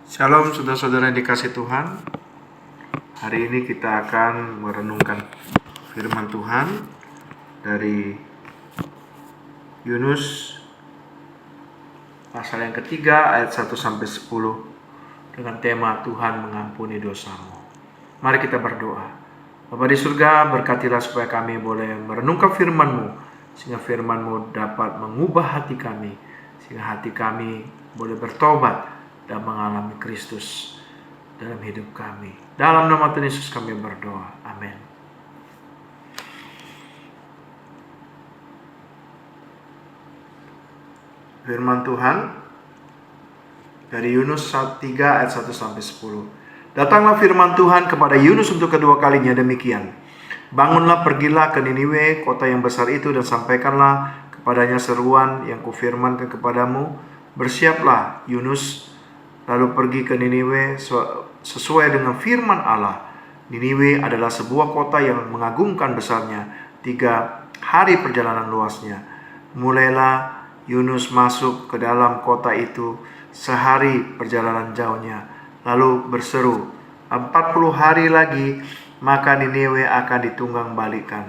Shalom saudara-saudara yang dikasih Tuhan. Hari ini kita akan merenungkan firman Tuhan dari Yunus pasal yang ketiga ayat 1-10 dengan tema Tuhan mengampuni dosamu. Mari kita berdoa. Bapa di surga, berkatilah supaya kami boleh merenungkan firman-Mu, sehingga firman-Mu dapat mengubah hati kami, sehingga hati kami boleh bertobat dan mengalami Kristus dalam hidup kami. Dalam nama Tuhan Yesus kami berdoa. Amin. Firman Tuhan dari Yunus 3 ayat 1-10. Datanglah firman Tuhan kepada Yunus untuk kedua kalinya demikian. Bangunlah, pergilah ke Niniwe, kota yang besar itu, dan sampaikanlah kepadanya seruan yang kufirmankan kepadamu. Bersiaplah Yunus, lalu pergi ke Niniwe sesuai dengan firman Allah. Niniwe adalah sebuah kota yang mengagumkan besarnya, 3 hari perjalanan luasnya. Mulailah Yunus masuk ke dalam kota itu sehari perjalanan jauhnya, lalu berseru, 40 hari lagi maka Niniwe akan ditunggang balikan.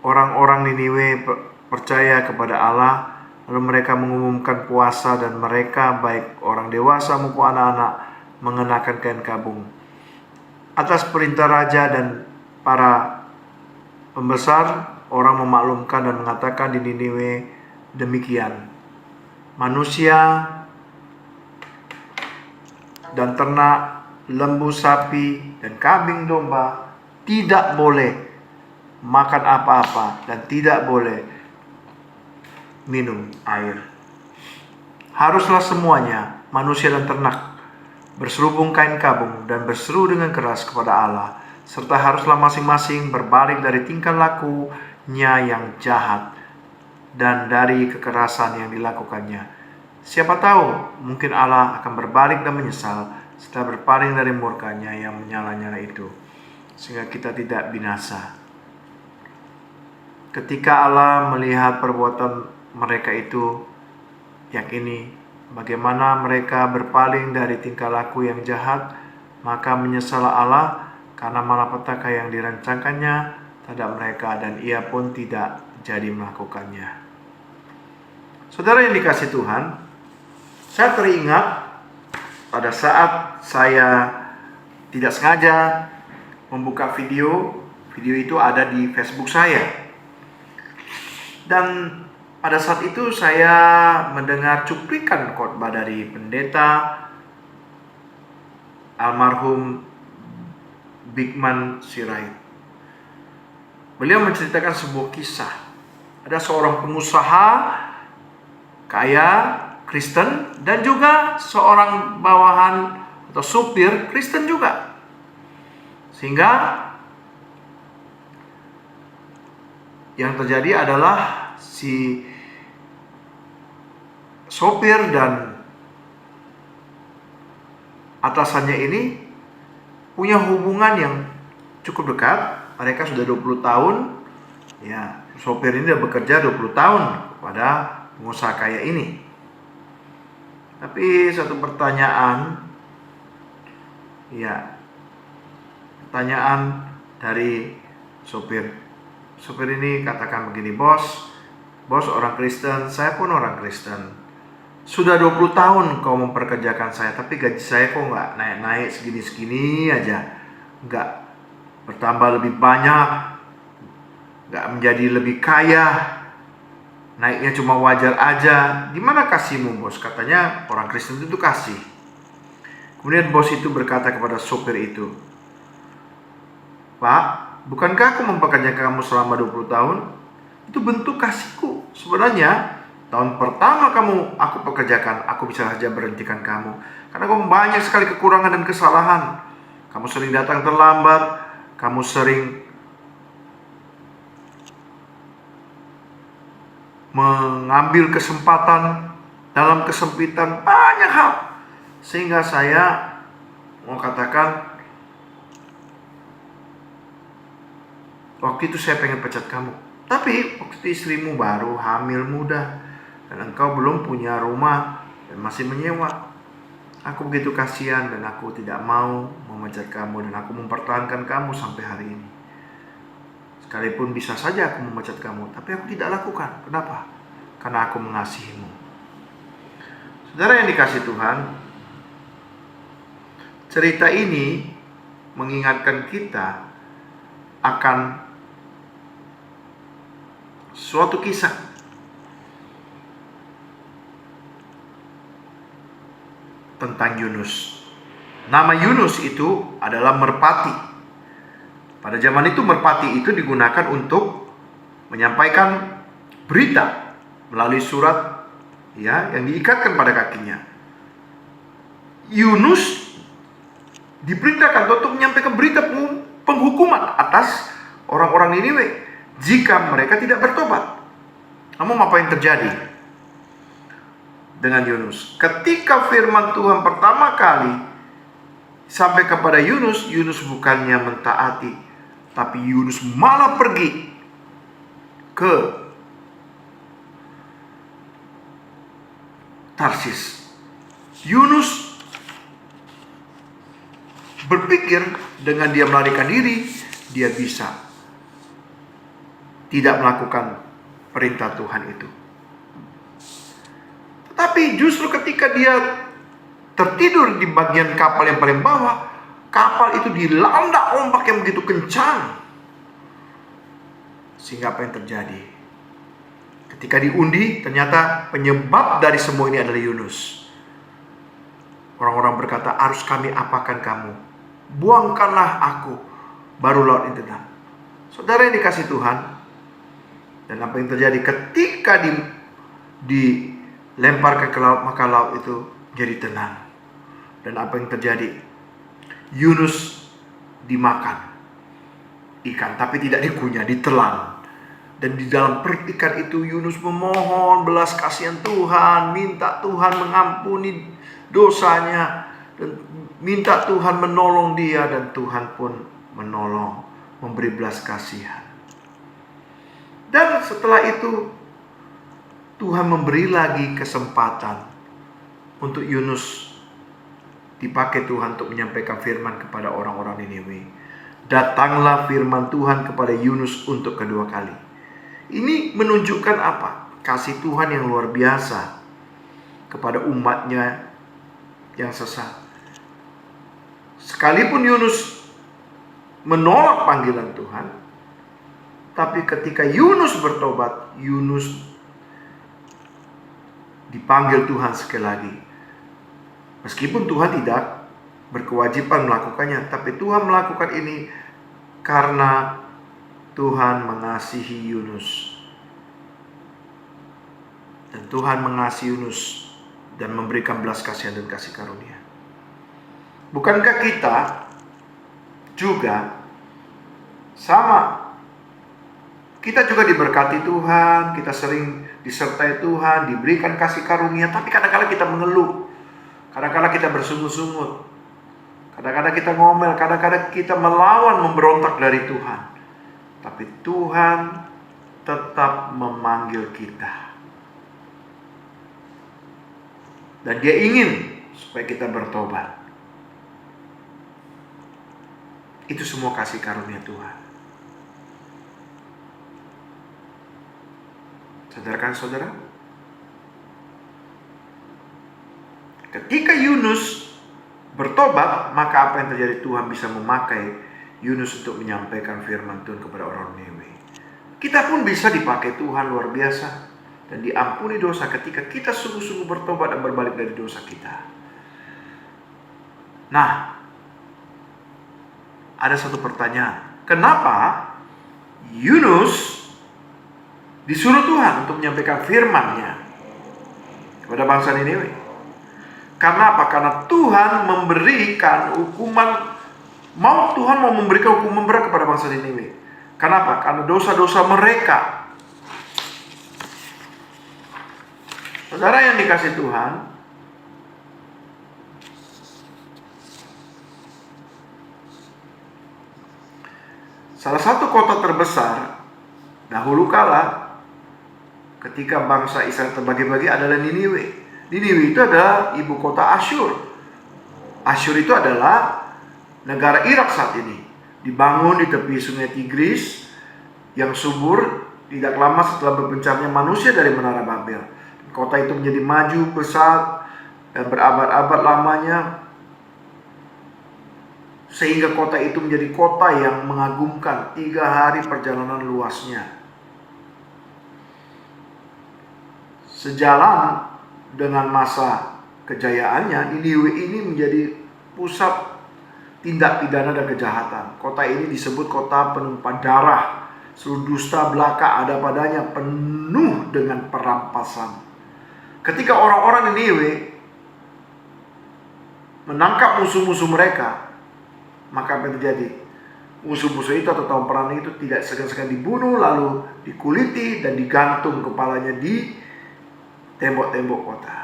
Orang-orang Niniwe percaya kepada Allah. Lalu mereka mengumumkan puasa, dan mereka, baik orang dewasa maupun anak-anak, mengenakan kain kabung. Atas perintah raja dan para pembesar, orang memaklumkan dan mengatakan di Niniwe demikian. Manusia dan ternak, lembu, sapi, dan kambing domba tidak boleh makan apa-apa dan tidak boleh minum air. Haruslah semuanya, manusia dan ternak, berserubung kain kabung dan berseru dengan keras kepada Allah, serta haruslah masing-masing berbalik dari tingkah lakunya yang jahat dan dari kekerasan yang dilakukannya. Siapa tahu mungkin Allah akan berbalik dan menyesal setelah berpaling dari murkanya yang menyala-nyala itu, sehingga kita tidak binasa. Ketika Allah melihat perbuatan mereka itu, yakini bagaimana mereka berpaling dari tingkah laku yang jahat, maka menyesal Allah karena malapetaka yang dirancangkannya terhadap mereka, dan ia pun tidak jadi melakukannya. Saudara yang dikasih Tuhan, saya teringat pada saat saya tidak sengaja membuka video itu ada di Facebook saya. Dan pada saat itu saya mendengar cuplikan khotbah dari pendeta almarhum Bigman Sirait. Beliau menceritakan sebuah kisah. Ada seorang pengusaha kaya Kristen dan juga seorang bawahan atau supir Kristen juga. Sehingga yang terjadi adalah si sopir dan atasannya ini punya hubungan yang cukup dekat. Mereka sudah 20 tahun. Ya, sopir ini sudah bekerja 20 tahun kepada pengusaha kaya ini. Tapi satu pertanyaan dari sopir ini katakan begini, bos orang Kristen, saya pun orang Kristen. Sudah 20 tahun kau memperkerjakan saya, tapi gaji saya kok nggak naik-naik, segini-segini aja. Nggak bertambah lebih banyak, nggak menjadi lebih kaya. Naiknya cuma wajar aja. Gimana kasihmu, bos? Katanya orang Kristen itu kasih. Kemudian bos itu berkata kepada sopir itu, Pak, bukankah aku mempekerjakan kamu selama 20 tahun? Itu bentuk kasihku. Sebenarnya tahun pertama aku pekerjakan, aku bisa saja berhentikan kamu, karena kamu banyak sekali kekurangan dan kesalahan. Kamu sering datang terlambat, kamu sering mengambil kesempatan dalam kesempitan, banyak hal. Sehingga saya mau katakan, waktu itu saya pengen pecat kamu. Tapi waktu istrimu baru hamil muda dan engkau belum punya rumah dan masih menyewa. Aku begitu kasihan dan aku tidak mau memecat kamu dan aku mempertahankan kamu sampai hari ini. Sekalipun bisa saja aku memecat kamu, tapi aku tidak lakukan. Kenapa? Karena aku mengasihimu. Saudara yang dikasihi Tuhan, cerita ini mengingatkan kita akan suatu kisah tentang Yunus. Nama Yunus itu adalah merpati. Pada zaman itu merpati itu digunakan untuk menyampaikan berita melalui surat yang diikatkan pada kakinya. Yunus diperintahkan untuk menyampaikan berita penghukuman atas orang-orang Niniwe jika mereka tidak bertobat. Namun apa yang terjadi dengan Yunus? Ketika firman Tuhan pertama kali sampai kepada Yunus, Yunus bukannya mentaati, tapi Yunus malah pergi ke Tarsis. Yunus berpikir dengan dia melarikan diri, dia bisa tidak melakukan perintah Tuhan itu. Tetapi justru ketika dia tertidur di bagian kapal yang paling bawah, kapal itu dilanda ombak yang begitu kencang. Sehingga apa yang terjadi? Ketika diundi, ternyata penyebab dari semua ini adalah Yunus. Orang-orang berkata, harus kami apakan kamu? Buangkanlah aku, baru laut ini tenang. Saudara yang dikasih Tuhan, dan apa yang terjadi ketika dilemparkan ke laut, maka laut itu jadi tenang. Dan apa yang terjadi? Yunus dimakan ikan, tapi tidak dikunyah, ditelan. Dan di dalam perut ikan itu Yunus memohon belas kasihan Tuhan, minta Tuhan mengampuni dosanya, dan minta Tuhan menolong dia, dan Tuhan pun menolong, memberi belas kasihan. Dan setelah itu Tuhan memberi lagi kesempatan untuk Yunus dipakai Tuhan untuk menyampaikan firman kepada orang-orang Niniwe. Datanglah firman Tuhan kepada Yunus untuk kedua kali. Ini menunjukkan apa? Kasih Tuhan yang luar biasa kepada umatnya yang sesat. Sekalipun Yunus menolak panggilan Tuhan, tapi ketika Yunus bertobat, Yunus dipanggil Tuhan sekali lagi. Meskipun Tuhan tidak berkewajiban melakukannya, tapi Tuhan melakukan ini karena Tuhan mengasihi Yunus. Dan Tuhan mengasihi Yunus dan memberikan belas kasihan dan kasih karunia. Bukankah kita juga sama? Kita juga diberkati Tuhan, kita sering disertai Tuhan, diberikan kasih karunia, tapi kadang-kadang kita mengeluh, kadang-kadang kita bersungut-sungut, kadang-kadang kita ngomel, kadang-kadang kita melawan, memberontak dari Tuhan. Tapi Tuhan tetap memanggil kita, dan Dia ingin supaya kita bertobat. Itu semua kasih karunia Tuhan. Sadarkan saudara? Ketika Yunus bertobat, maka apa yang terjadi? Tuhan bisa memakai Yunus untuk menyampaikan firman Tuhan kepada orang Niniwe. Kita pun bisa dipakai Tuhan luar biasa dan diampuni dosa ketika kita sungguh-sungguh bertobat dan berbalik dari dosa kita. Nah, ada satu pertanyaan. Kenapa Yunus disuruh Tuhan untuk menyampaikan firman-Nya kepada bangsa Niniwe? Karena apa? Karena Tuhan memberikan hukuman maut. Tuhan mau memberikan hukuman berat kepada bangsa Niniwe. Kenapa? Karena dosa-dosa mereka. Saudara yang dikasihi Tuhan, salah satu kota terbesar dahulu kala ketika bangsa Israel terbagi-bagi adalah Niniwe. Niniwe itu adalah ibu kota Asyur. Asyur itu adalah negara Irak saat ini. Dibangun di tepi sungai Tigris yang subur tidak lama setelah berpencarnya manusia dari Menara Babel. Kota itu menjadi maju, besar, dan berabad-abad lamanya, sehingga kota itu menjadi kota yang mengagumkan. 3 hari perjalanan luasnya. Sejalan dengan masa kejayaannya, Niniwe ini menjadi pusat tindak pidana dan kejahatan. Kota ini disebut kota penumpah darah. Seluruh dusta belaka ada padanya, penuh dengan perampasan. Ketika orang-orang Niniwe menangkap musuh-musuh mereka, maka apa yang terjadi? Musuh-musuh itu atau kaum perang itu tidak segan-segan dibunuh, lalu dikuliti dan digantung kepalanya di tembok-tembok kota.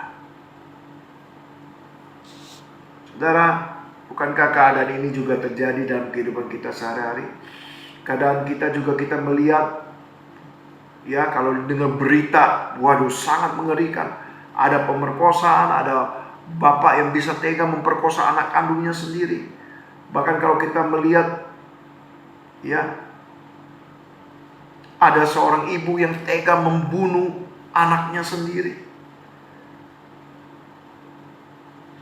Saudara, bukankah keadaan ini juga terjadi dalam kehidupan kita sehari-hari? Keadaan kita juga kita melihat, ya, kalau dengar berita, waduh, sangat mengerikan. Ada pemerkosaan, ada bapak yang bisa tega memperkosa anak kandungnya sendiri. Bahkan kalau kita melihat, ya, ada seorang ibu yang tega membunuh anaknya sendiri.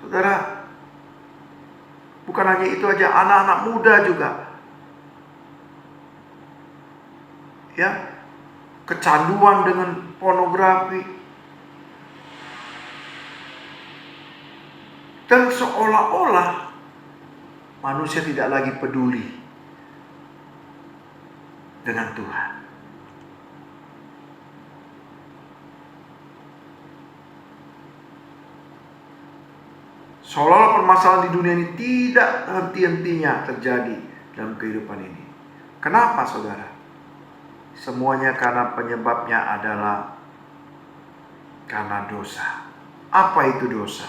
Saudara, bukan hanya itu aja, anak-anak muda juga, ya, kecanduan dengan pornografi. Dan seolah-olah manusia tidak lagi peduli dengan Tuhan. Seolah-olah permasalahan di dunia ini tidak henti-hentinya terjadi dalam kehidupan ini. Kenapa, saudara? Semuanya karena penyebabnya adalah karena dosa. Apa itu dosa?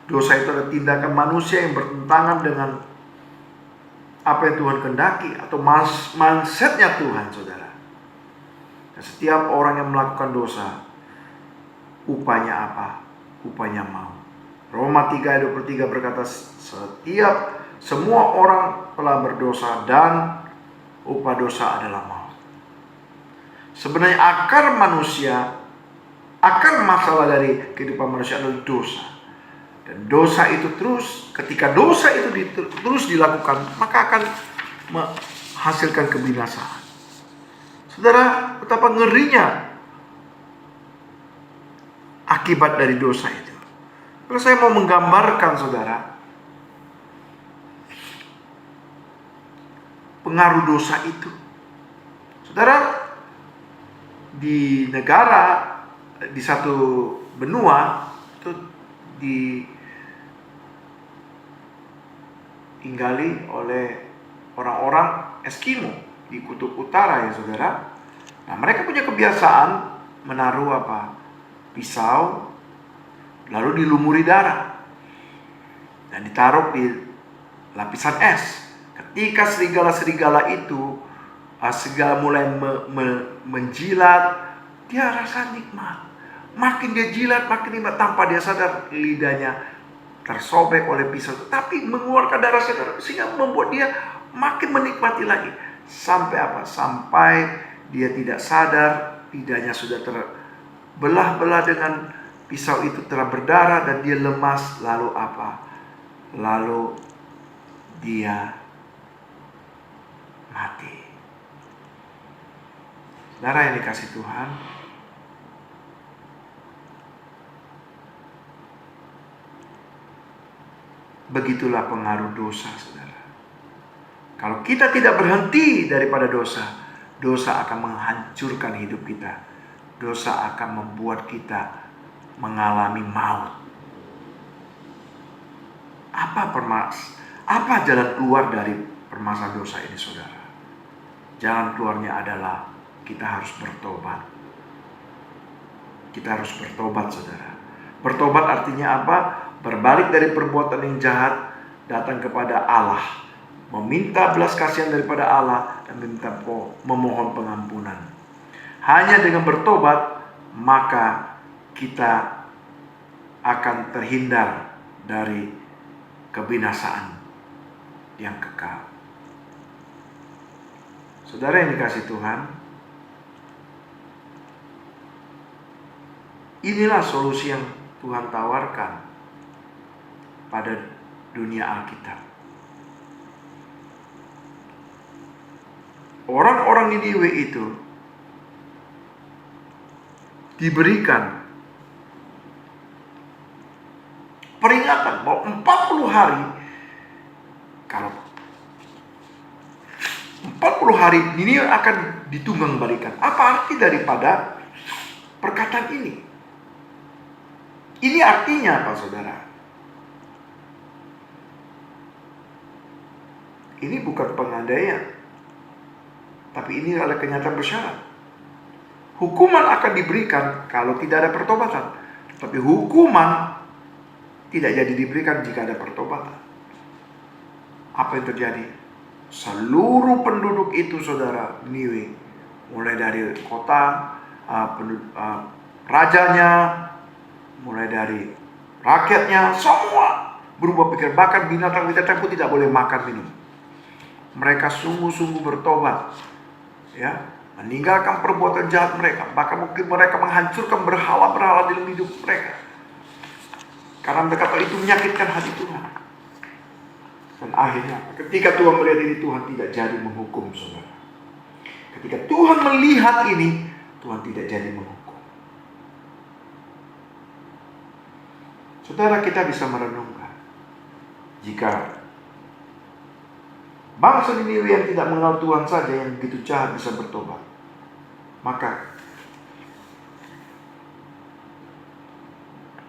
Dosa itu adalah tindakan manusia yang bertentangan dengan apa yang Tuhan kehendaki atau mindsetnya Tuhan, saudara. Dan setiap orang yang melakukan dosa, upahnya apa? Upahnya maut. Roma 3 ayat 23 berkata, semua orang telah berdosa dan upah dosa adalah maut. Sebenarnya akar masalah dari kehidupan manusia adalah dosa. Dan dosa itu ketika dosa itu terus dilakukan, maka akan menghasilkan kebinasaan. Saudara, betapa ngerinya akibat dari dosa itu. Kalau saya mau menggambarkan, saudara, pengaruh dosa itu. Saudara, di negara, di satu benua itu ditinggali oleh orang-orang Eskimo di kutub utara, ya saudara. Nah, mereka punya kebiasaan menaruh pisau, lalu dilumuri darah dan ditaruh di lapisan es. Ketika serigala-serigala itu serigala mulai menjilat, dia rasa nikmat. Makin dia jilat, makin nikmat, tanpa dia sadar lidahnya tersobek oleh pisau, tapi mengeluarkan darah sehingga membuat dia makin menikmati lagi. Sampai apa? Sampai dia tidak sadar lidahnya sudah terbelah-belah dengan pisau itu, telah berdarah dan dia lemas. Lalu apa? Lalu dia mati. Saudara yang dikasih Tuhan, begitulah pengaruh dosa, saudara. Kalau kita tidak berhenti daripada dosa, dosa akan menghancurkan hidup kita. Dosa akan membuat kita mengalami maut. Apa jalan keluar dari permasalahan dosa ini, saudara? Jalan keluarnya adalah kita harus bertobat. Kita harus bertobat, saudara. Bertobat artinya apa? Berbalik dari perbuatan yang jahat, datang kepada Allah, meminta belas kasihan daripada Allah, dan memohon pengampunan. Hanya dengan bertobat, maka kita akan terhindar dari kebinasaan yang kekal. Saudara yang dikasihi Tuhan, inilah solusi yang Tuhan tawarkan pada dunia Alkitab. Orang-orang Niniwe itu diberikan peringatan bahwa 40 hari, kalau 40 hari Niniwe akan ditunggang balikan. Apa arti daripada perkataan ini? Ini artinya apa, saudara? Ini bukan pengandaian, tapi ini adalah kenyataan bersyarat. Hukuman akan diberikan kalau tidak ada pertobatan, tapi hukuman tidak jadi diberikan jika ada pertobatan. Apa yang terjadi? Seluruh penduduk itu, saudara, Niniwe, mulai dari kota, rajanya, mulai dari rakyatnya, semua berubah pikir. Bahkan binatang-binatang pun tidak boleh makan minum. Mereka sungguh-sungguh bertobat, ya, meninggalkan perbuatan jahat mereka. Bahkan mungkin mereka menghancurkan berhala-berhala dalam hidup mereka, karena mereka tahu itu menyakitkan hati Tuhan. Dan akhirnya ketika Tuhan melihat ini, Tuhan tidak jadi menghukum, saudara. Ketika Tuhan melihat ini, Tuhan tidak jadi menghukum. Saudara, kita bisa merenungkan, jika bangsa Niniwe yang tidak mengenal Tuhan saja yang begitu jahat bisa bertobat, maka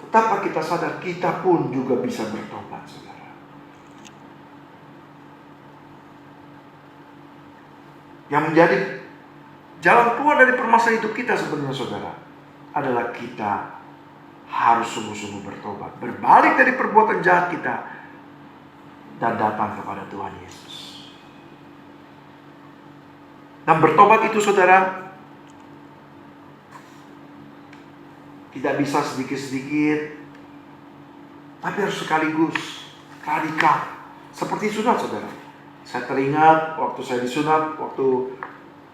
tetaplah kita sadar kita pun juga bisa bertobat, saudara. Yang menjadi jalan keluar dari permasalahan hidup kita sebenarnya, saudara, adalah kita harus sungguh-sungguh bertobat, berbalik dari perbuatan jahat kita, dan datang kepada Tuhan Yesus. Dan bertobat itu, saudara, tidak bisa sedikit-sedikit, tapi harus sekaligus, radikal. Seperti sunat, saudara. Saya teringat waktu saya disunat, waktu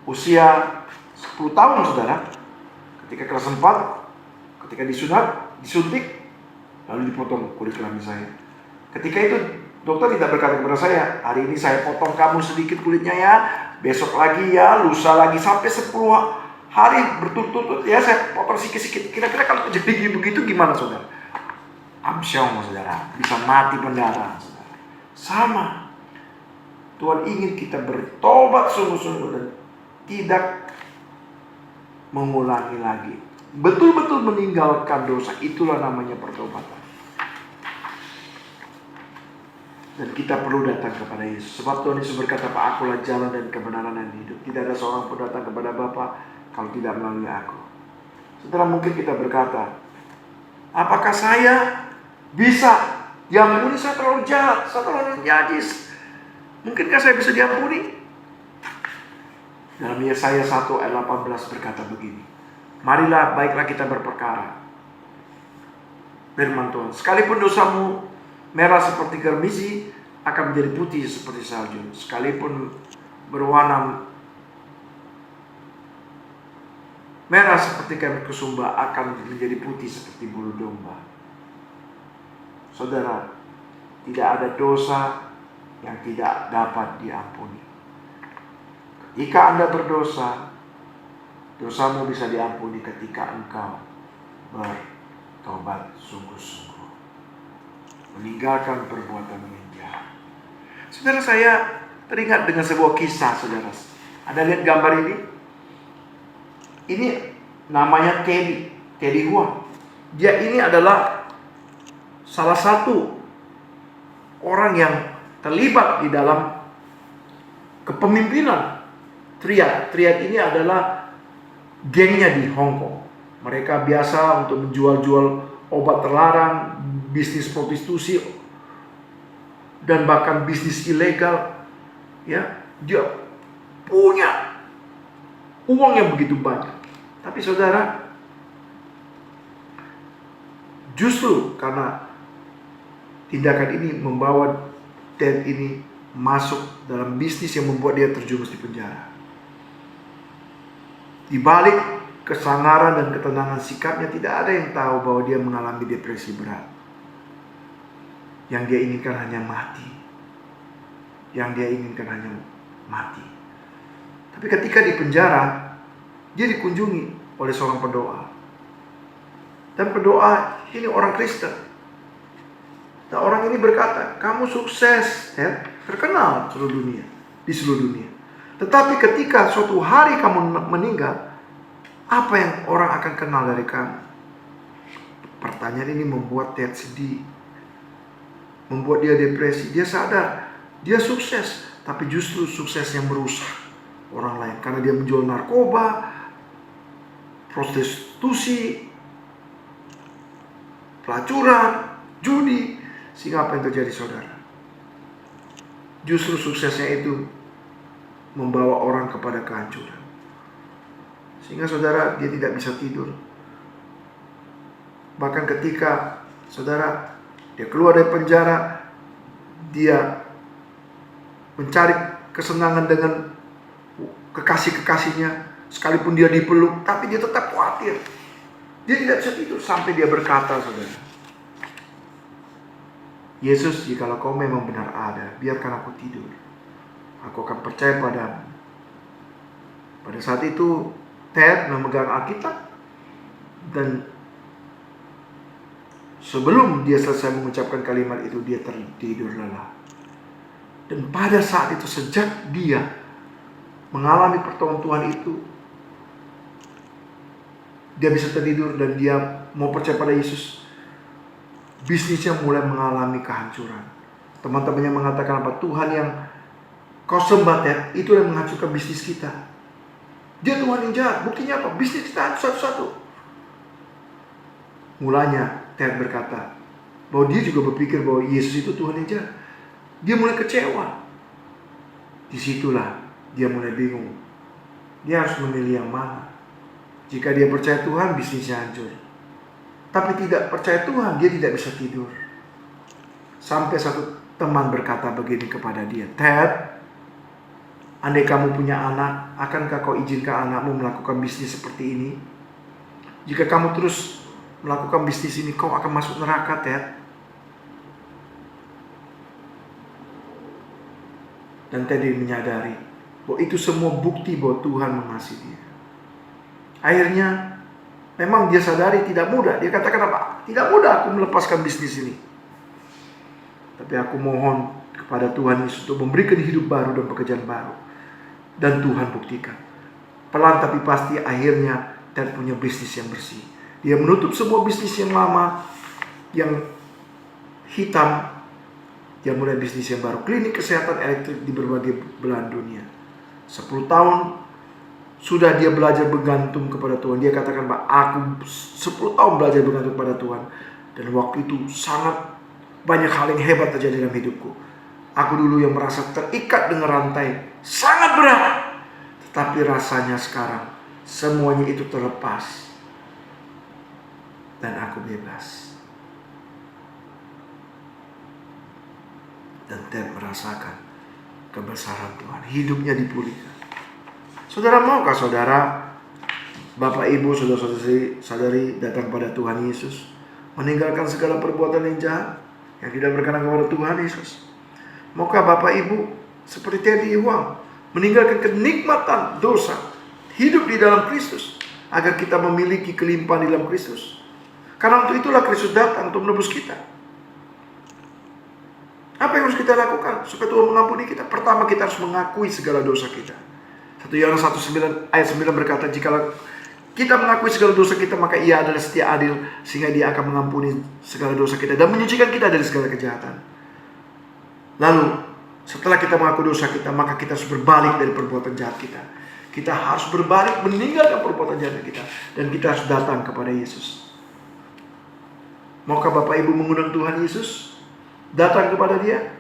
usia 10 tahun, saudara. Ketika kelas 4, ketika disuntik, lalu dipotong kulit kelamin saya. Ketika itu dokter tidak berkata kepada saya, hari ini saya potong kamu sedikit kulitnya ya, besok lagi ya, lusa lagi, sampai 10 hari berturut-turut ya saya potong sikit-sikit. Kira-kira kalau terjadi begitu gimana, saudara? Amsyong, saudara, bisa mati pendarahan, saudara. Sama, Tuhan ingin kita bertobat sungguh-sungguh dan tidak mengulangi lagi. Betul-betul meninggalkan dosa, itulah namanya pertobatan. Dan kita perlu datang kepada Yesus. Sebab Tuhan Yesus berkata, "Pak, akulah jalan dan kebenaran dan hidup. Tidak ada seorang pun datang kepada Bapa kalau tidak melalui aku." Setelah mungkin kita berkata, apakah saya bisa diampuni? Saya terlalu jahat, saya terlalu najis. Mungkinkah saya bisa diampuni? Dalam Yesaya 1 ayat 18 berkata begini, "Marilah, baiklah kita berperkara." Firman Tuhan, "Sekalipun dosamu merah seperti germisi, akan menjadi putih seperti salju. Sekalipun berwarna merah seperti kain kesumba, akan menjadi putih seperti bulu domba." Saudara, tidak ada dosa yang tidak dapat diampuni. Ketika Anda berdosa, dosamu bisa diampuni ketika engkau bertobat sungguh-sungguh, meninggalkan perbuatan yang jahat. Saudara, saya teringat dengan sebuah kisah, saudara. Anda lihat gambar ini? Ini namanya Teddy Hua. Dia ini adalah salah satu orang yang terlibat di dalam kepemimpinan Triad. Triad ini adalah gengnya di Hong Kong. Mereka biasa untuk menjual-jual obat terlarang, bisnis prostitusi, dan bahkan bisnis ilegal. Ya, dia punya uang yang begitu banyak. Tapi saudara, justru karena tindakan ini membawa Ted ini masuk dalam bisnis yang membuat dia terjerumus di penjara. Di balik kesangaran dan ketenangan sikapnya, tidak ada yang tahu bahwa dia mengalami depresi berat. Yang dia inginkan hanya mati. Yang dia inginkan hanya mati. Tapi ketika di penjara, dia dikunjungi oleh seorang pendoa. Dan pendoa ini orang Kristen. Nah, orang ini berkata, kamu sukses, ya, terkenal di seluruh dunia. Tetapi ketika suatu hari kamu meninggal, apa yang orang akan kenal dari kamu? Pertanyaan ini membuat Ted sedih, membuat dia depresi. Dia sadar, dia sukses, tapi justru sukses yang merusak orang lain. Karena dia menjual narkoba, prostitusi, pelacuran, judi. Sehingga apa yang terjadi, saudara? Justru suksesnya itu membawa orang kepada kehancuran. Sehingga saudara, dia tidak bisa tidur. Bahkan ketika saudara, dia keluar dari penjara, dia mencari kesenangan dengan kekasih-kekasihnya, sekalipun dia dipeluk, tapi dia tetap khawatir. Dia tidak bisa tidur sampai dia berkata, saudara, Yesus, jikalau kau memang benar ada, biarkan aku tidur. Aku akan percaya padamu. Pada saat itu, Ted memegang Alkitab. Dan sebelum dia selesai mengucapkan kalimat itu, dia tertidur lelap. Dan pada saat itu, sejak dia mengalami pertolongan Tuhan itu, dia bisa tertidur dan dia mau percaya pada Yesus. Bisnisnya mulai mengalami kehancuran. Teman-temannya mengatakan apa? Tuhan yang kau sembah, Ted, itu yang menghancurkan bisnis kita. Dia Tuhan yang jahat. Buktinya apa? Bisnis kita satu-satu. Mulanya Ted berkata bahwa dia juga berpikir bahwa Yesus itu Tuhan yang jahat. Dia mulai kecewa. Disitulah dia mulai bingung. Dia harus memilih yang mana. Jika dia percaya Tuhan, bisnisnya hancur. Tapi tidak percaya Tuhan, dia tidak bisa tidur. Sampai satu teman berkata begini kepada dia, Ted, andai kamu punya anak, akankah kau izinkan anakmu melakukan bisnis seperti ini? Jika kamu terus melakukan bisnis ini, kau akan masuk neraka, Ted. Dan Ted menyadari bahwa itu semua bukti bahwa Tuhan mengasihi dia. Akhirnya memang dia sadari tidak mudah. Dia katakan apa? Tidak mudah aku melepaskan bisnis ini. Tapi aku mohon kepada Tuhan Yesus untuk memberikan hidup baru dan pekerjaan baru. Dan Tuhan buktikan. Pelan tapi pasti akhirnya Ted punya bisnis yang bersih. Dia menutup semua bisnis yang lama, yang hitam. Dia mulai bisnis yang baru. Klinik kesehatan elektrik di berbagai belahan dunia. 10 tahun sudah dia belajar bergantung kepada Tuhan. Dia katakan, Pak, aku 10 tahun belajar bergantung kepada Tuhan. Dan waktu itu sangat banyak hal yang hebat terjadi dalam hidupku. Aku dulu yang merasa terikat dengan rantai sangat berat. Tetapi rasanya sekarang semuanya itu terlepas. Dan aku bebas. Dan Ted merasakan kebesaran Tuhan. Hidupnya dipulihkan. Saudara, maukah saudara, Bapak, Ibu, saudara-saudari datang pada Tuhan Yesus, meninggalkan segala perbuatan yang jahat yang tidak berkenan kepada Tuhan Yesus? Maukah Bapak, Ibu, seperti Teddy Huang, meninggalkan kenikmatan dosa, hidup di dalam Kristus, agar kita memiliki kelimpahan di dalam Kristus? Karena untuk itulah Kristus datang untuk menebus kita. Apa yang harus kita lakukan supaya Tuhan mengampuni kita? Pertama, kita harus mengakui segala dosa kita. 1 Yohanes 1 ayat 9 berkata, jikalau kita mengakui segala dosa kita, maka Ia adalah setia adil, sehingga Dia akan mengampuni segala dosa kita dan menyucikan kita dari segala kejahatan. Lalu setelah kita mengaku dosa kita, maka kita harus berbalik dari perbuatan jahat kita. Kita harus berbalik, meninggalkan perbuatan jahat kita, dan kita harus datang kepada Yesus. Maukah Bapak Ibu mengundang Tuhan Yesus datang kepada Dia?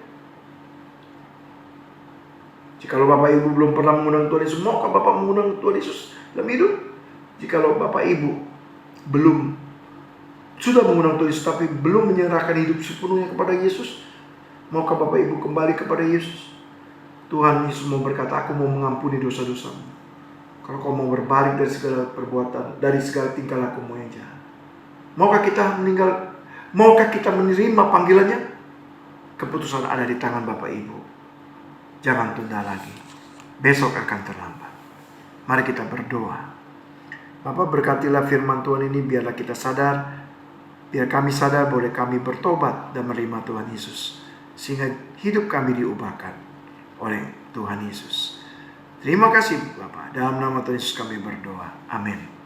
Jikalau Bapak Ibu belum pernah mengundang Tuhan Yesus, maukah Bapak mengundang Tuhan Yesus dalam hidup? Jikalau Bapak Ibu belum sudah mengundang Tuhan Yesus tapi belum menyerahkan hidup sepenuhnya kepada Yesus? Maukah Bapak Ibu kembali kepada Yesus? Tuhan Yesus mau berkata, aku mau mengampuni dosa-dosamu. Kalau kau mau berbalik dari segala perbuatan, dari segala tingkah lakumu yang jahat. Maukah kita meninggal? Maukah kita menerima panggilannya? Keputusan ada di tangan Bapak Ibu. Jangan tunda lagi. Besok akan terlambat. Mari kita berdoa. Bapak, berkatilah firman Tuhan ini, biarlah kita sadar, biar kami sadar boleh kami bertobat dan menerima Tuhan Yesus, sehingga hidup kami diubahkan oleh Tuhan Yesus. Terima kasih Bapak, dalam nama Tuhan Yesus kami berdoa. Amin.